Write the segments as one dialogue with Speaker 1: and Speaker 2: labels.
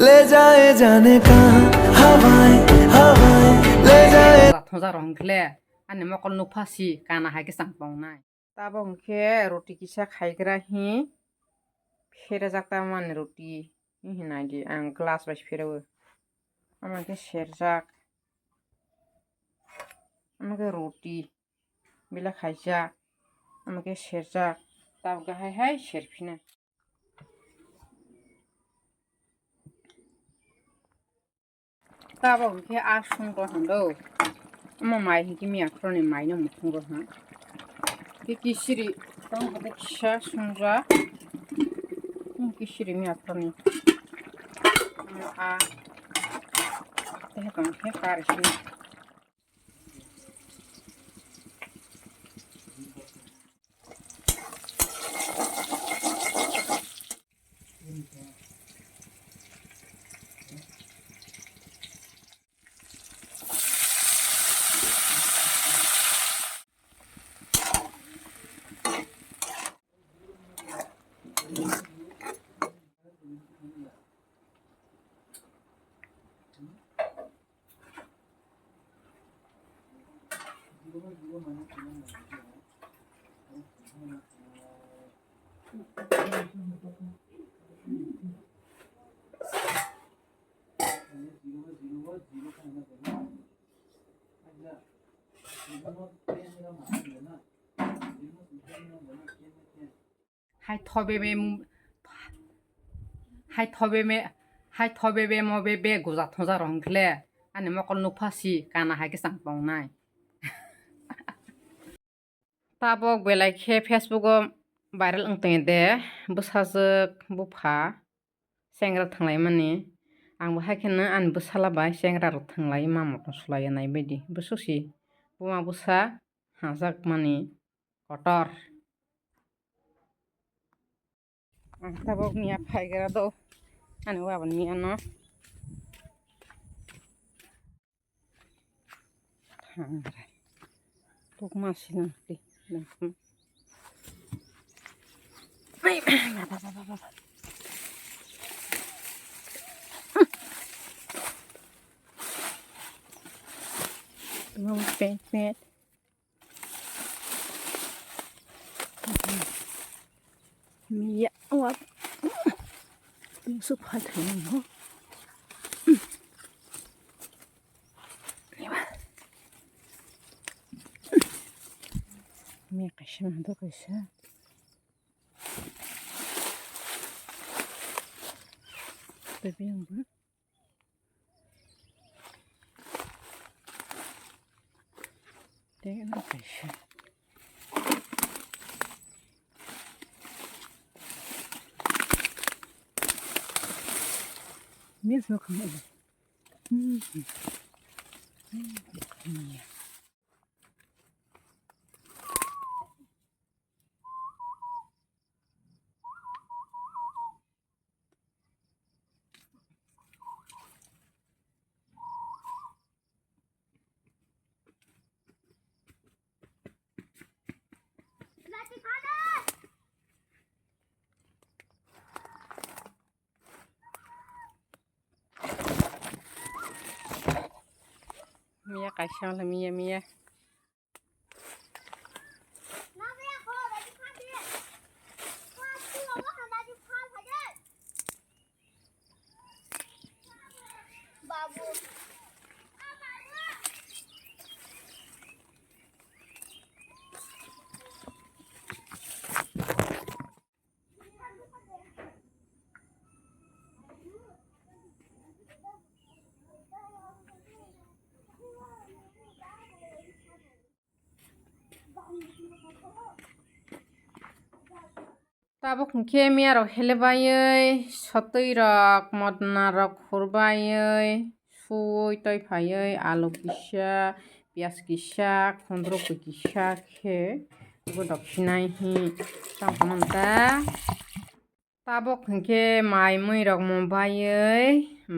Speaker 1: ले जाए जाने कहाँ हवाएं हवाएं ले जाए
Speaker 2: थोजा रंगले आने मकल नुफासी काना हाय के सांगपावनाय ताबो उनके रोटी किसा खाइग्रा ही फेरे जाता माने रोटी हिनायदि आं ग्लास बायस फेरेवो आमाके सेरजाक आमाके रोटी बिला खाइजाक आमाके सेरजाक ताब गाहाय हाय सेरफिनो ताबो उनके आ संगो हंदो ama mai hinki mi akroni mai no mutungo ha kisiri tong hade kisha sunja kisiri mi akroni a teh tong he karishi hai thobe me mo be goza thoza rongkle ane mokol nufasi kana hai ke sangpawnai tabok belai khe facebook o viral ongtong de bwsajak bupha sengra thanglai mani angbo haikeno ani bwsalabai sengra rok thanglai mama sulai nai baidi bwsusi buma bwsa hajak mani kotor tabok mia phaigra do ani wabon mia no thangrai tuk masina ti no pet mia wap sup hat no mia qasham hado qasha bebiyan bu Dega qasha mesmo como mia qasha la mia tabok hingke mia rok helebayoi sotui rok modna rok hurbayoi sui toifaioi alu kisa pias kisa khondrokui kisa khe bodok hinai hi tangpamanta tabok hingke mai mui rok mobaioi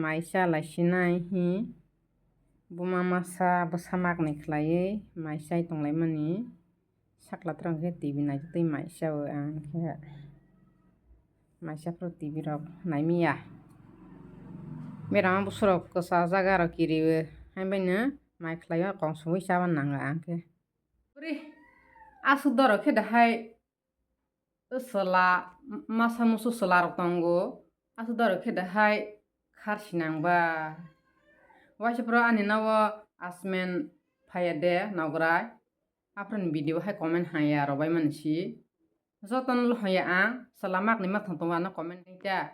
Speaker 2: mai chalai sinai hi buma masa bwsamak ni khlaioi mai chai tonglaimani saklatrang khe tv naitutui mai chao ang khe maisa pro tv rok naimia Berang busuk kesa jaga ro kiriwe. Haimbaino maikhlayo kongsomoi chaban nanga angke. Uri asu doro khe dahai sola masa musu sola rok tongo. Asu doro khe dahai kharsi nangba. Waisipro ani nawo asmen phayade nograi. Apron video hai comment haya ro bai mansi. Joton lohoya ang salamak ni mathang tongwa no comment nita.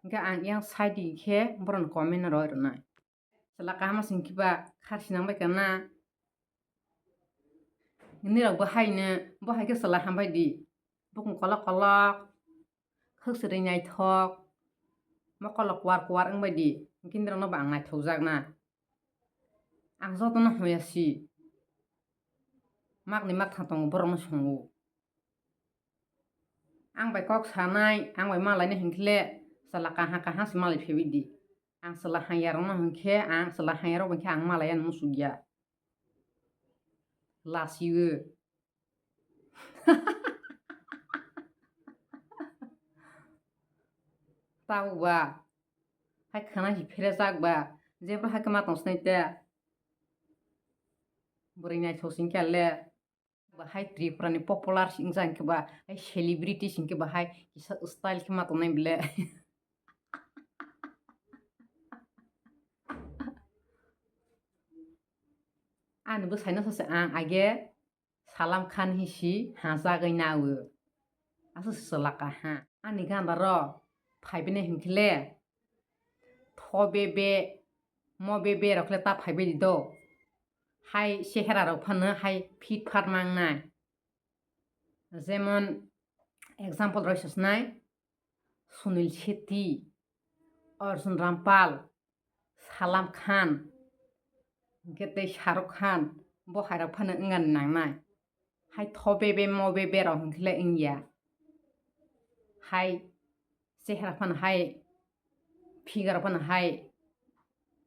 Speaker 2: Engka ang yang side khe boron comment ro rwnai. Sala kahama singkiba kharsi nangbai kana. Nirok bahaino bahai ke sala hambai di. Bukung kolok kolok. Khaksiri naithok. Mokolok war angbai di. Kindirang no ba ang naithok jak na. Ang joton no hoyasi. Mak ni mathang tongo boron no songo. Ang bai kok sanai ang bai malai na hinkle sala kaha si malai phebidi. Ang sala hayar no hinkhe ang sala hayar ro hinkhe ang malai an musugya. Lasiwe. Tahu ba. Hai khana hi phere jak ba. Jebro hai kama tong snaite. Burinai thosin kelle. Bahai Tripurani popular singjang ke ba hai celebrity sing ke bahai kisa style ke mato nai bele. Ani bo saina sase ang age Salam Khan hisi hajagai nawo. Asu selaka ha. Ani ganda ro phaibene hinkle thobebe mobebe rokle ta phaibe do. Hai sehera rok phano hai fit fat mangnai. Jemon example roisosnai Sunil Shetty, Arjun Rampal, Salam Khan, Gete Shahrukh Khan, bo hairok phano ngan nangnai. Hai thobebe mobebe rok hinkle ingya. Hai sehera phano hai figure phano hai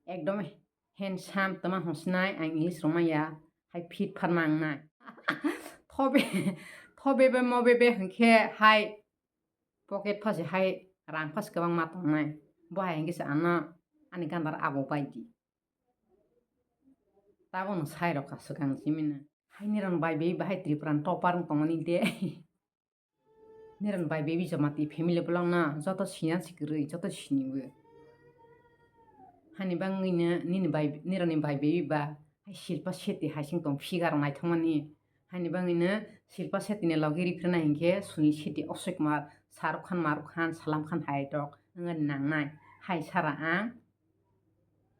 Speaker 2: ekdom handsome tama hosnai ang English romaya hai fit fat mangnai. Thobebe mobebe hinkhe hai pocket phasi hai rang phasi kabang matongnai. Bo hai hingke ano ani gandar abo baidi. Tabo no sai rok kasukang simina. Hai niran bai baby bahai Tripuran topar tongoni de. Niran bai baby jamati family belong na joto sinan sikri joto siniwe. Hani bangino nirani bai baby ba hai Shilpa Shetty hai sing tong figure naithokmani. Hani bangino Shilpa Shetty ni logiri prena hingke Sunil Shetty Akshay Kumar Shahrukh Khan Maruk Khan Salam Khan hai rok ngan nangnai. Hai sara ang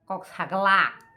Speaker 2: kok saglak.